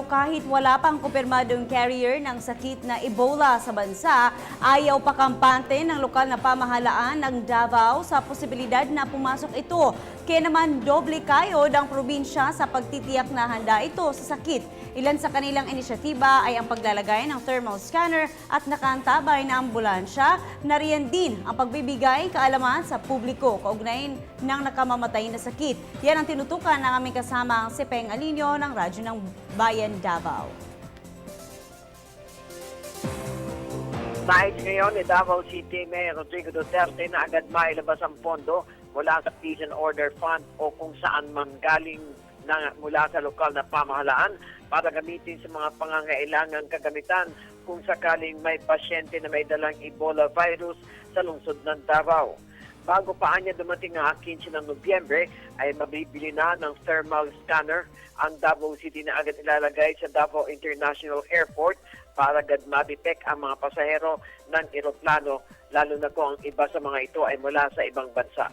kahit wala pang kumpirmadong carrier ng sakit na Ebola sa bansa, ayaw pa kampante ng lokal na pamahalaan ng Davao sa posibilidad na pumasok ito. Kaya naman doble kayod ang probinsya sa pagtitiyak na handa ito sa sakit. Ilan sa kanilang inisyatiba ay ang paglalagay ng thermal scanner at nakaantabay na ambulansya. Nariyan din ang pagbibigay kaalaman sa publiko kaugnay ng nakamamatay na sakit. Yan ang tinutukan ng aming kasamang si Peng Alinio ng Radyo ng Bayan Davao. Nais ngayon ni Davao City Mayor Rodrigo Duterte na agad mailabas ang pondo mula sa Peace and Order Fund o kung saan man galing mula sa lokal na pamahalaan para gamitin sa mga pangangailangang kagamitan kung sakaling may pasyente na may dalang Ebola virus sa lungsod ng Davao. Bago pa niya dumating ang 15 ng Nobyembre ay mabibili na ng thermal scanner ang Davao City na agad ilalagay sa Davao International Airport para agad ma-detect ang mga pasahero ng eroplano, lalo na kung ang iba sa mga ito ay mula sa ibang bansa.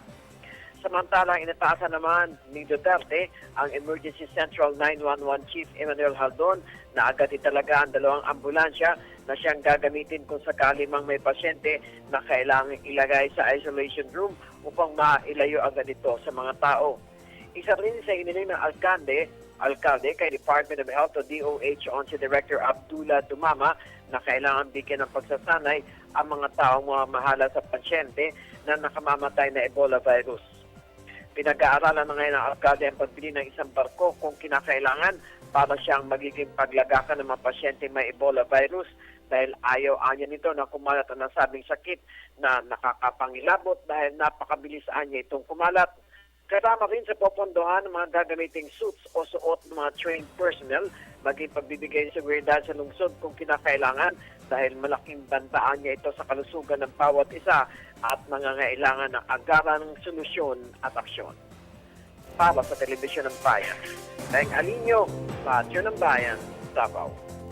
Samantalang inataasan naman ni Duterte ang Emergency Central 911 Chief Emmanuel Haldon na agad italaga ang dalawang ambulansya na siyang gagamitin kung sakali mang may pasyente na kailangang ilagay sa isolation room upang mailayo agad ito sa mga tao. Isa rin sa iniling ng alkalde kay Department of Health o DOH on si Director Abdullah Dumama na kailangan bigyan ng pagsasanay ang mga taong mamahala sa pasyente na nakamamatay na Ebola virus. Pinag-aaralan na ngayon ng alkalde ang pagbili ng isang barko kung kinakailangan para siyang magiging paglagakan ng mga pasyente may Ebola virus dahil ayaw-anya nito na kumalat ang nasabing sakit na nakakapangilabot dahil napakabilis niya itong kumalat. Kasama rin sa popondohan ng mga gagamiting suits o suot ng mga trained personnel, maging pagbibigay ng seguridad sa lungsod kung kinakailangan dahil malaking bantaan niya ito sa kalusugan ng bawat isa at nangangailangan ng agarang solusyon at aksyon. Para sa Telebisyon ng Bayan, Peng Alinio, Radyo ng Bayan, Davao.